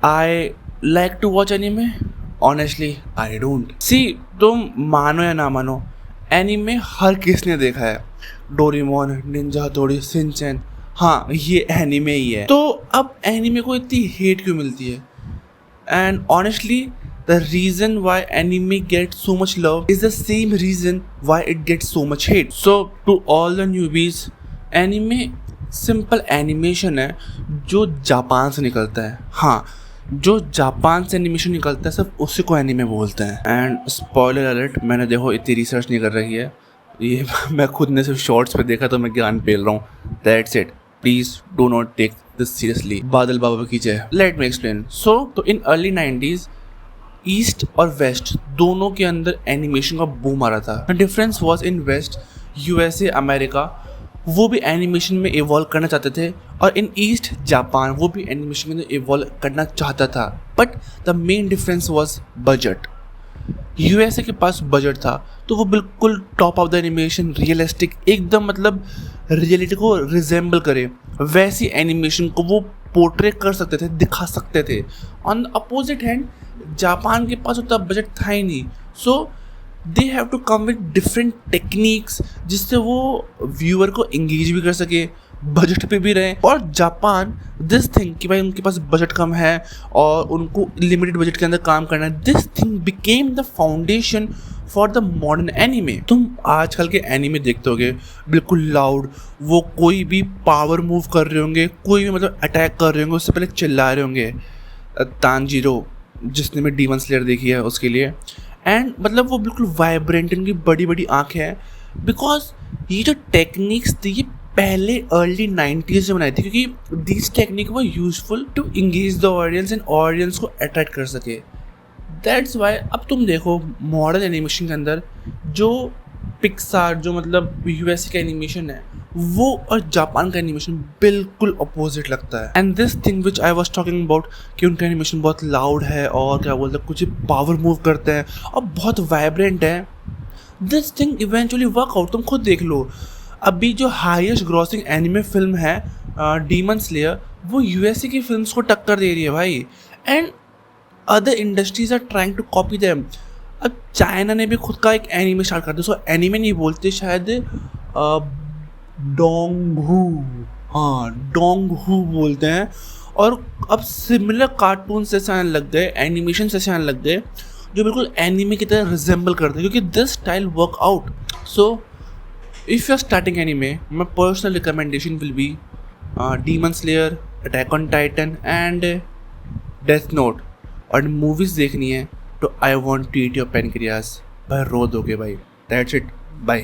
I like to watch anime. Honestly, I don't. See, तुम मानो या ना मानो, एनीमे हर किसने देखा है. डोरेमोन, निंजा हथौड़ी, शिनचैन. हाँ, ये एनीमे ही है. तो अब एनीमे को इतनी हेट क्यों मिलती है? And honestly, the reason why anime gets so much love is the same reason why it gets so much hate. So to all the newbies, anime simple animation है जो जापान से निकलता है. हाँ, जो जापान से एनिमेशन निकलता है सिर्फ उसी को एनीमे बोलते हैं. एंड स्पॉइलर अलर्ट, मैंने देखो इतनी रिसर्च नहीं कर रही है ये मैं खुद ने सिर्फ शॉर्ट्स पे देखा तो मैं ज्ञान पेल रहा हूँ. That's it. Please do not take this seriously. Badal Baba की जय. Let me explain. सो तो इन अर्ली 90s ईस्ट और वेस्ट दोनों के अंदर एनिमेशन का बूम आ रहा था. The difference was in west USA America वो भी एनिमेशन में इवॉल्व करना चाहते थे और इन ईस्ट जापान वो भी एनिमेशन में इवॉल्व करना चाहता था. But the main difference was budget. USA के पास बजट था तो वो बिल्कुल top of the animation realistic एकदम मतलब रियलिटी को रिजेंबल करे वैसी एनिमेशन को वो पोर्ट्रे कर सकते थे, दिखा सकते थे. On the opposite hand Japan के पास उतना बजट था ही नहीं. So they have to come with different techniques जिससे वो व्यूअर को इंगेज भी कर सके, बजट पे भी रहे. और जापान दिस थिंग कि भाई उनके पास बजट कम है और उनको लिमिटेड बजट के अंदर काम करना है, this thing became the foundation for the modern anime. तुम आजकल के एनीमे देखते होगे बिल्कुल लाउड, वो कोई भी पावर मूव कर रहे होंगे, कोई भी मतलब अटैक कर रहे होंगे उससे पहले चिल्ला रहे होंगे. तानजीरो जिसने मैं डीमन स्लेयर देखी है उसके लिए. एंड मतलब वो बिल्कुल वाइब्रेंट, उनकी बड़ी बड़ी आँखें हैं. बिकॉज ये जो टेक्निक्स थी ये पहले अर्ली 90s से बनाई थी क्योंकि दिस टेक्निक वो useful to engage the audience and audience को अट्रैक्ट कर सके. दैट्स वाई अब तुम देखो मॉडर्न एनिमेशन के अंदर जो पिक्सार जो मतलब यूएसए का एनिमेशन है वो और जापान का एनिमेशन बिल्कुल अपोजिट लगता है. And this thing which I was talking about कि उनका एनिमेशन बहुत लाउड है और क्या बोलते हैं कुछ पावर मूव करते हैं और बहुत वाइब्रेंट है. This thing eventually work out. तुम खुद देख लो अभी जो हाईएस्ट ग्रॉसिंग एनिमे फिल्म है डीमन स्लेयर वो यूएसए की फिल्म्स को टक्कर दे रही है भाई. And other industries are trying to copy them. अब चाइना ने भी खुद का एक एनिमे स्टार्ट कर दिया. सो एनिमे नहीं बोलते शायद डोंगहू, हाँ डोंगहू बोलते हैं. और अब सिमिलर कार्टून से आने लग गए, एनिमेशन से आने लग गए जो बिल्कुल एनिमे की तरह रिजेंबल करते हैं क्योंकि this style work out. So if you're starting anime, my personal recommendation will be Demon Slayer, Attack on Titan and Death Note. और मूवीज़ देखनी है तो I want to eat your pancreas. भाई रो दोगे भाई. That's it. Bye.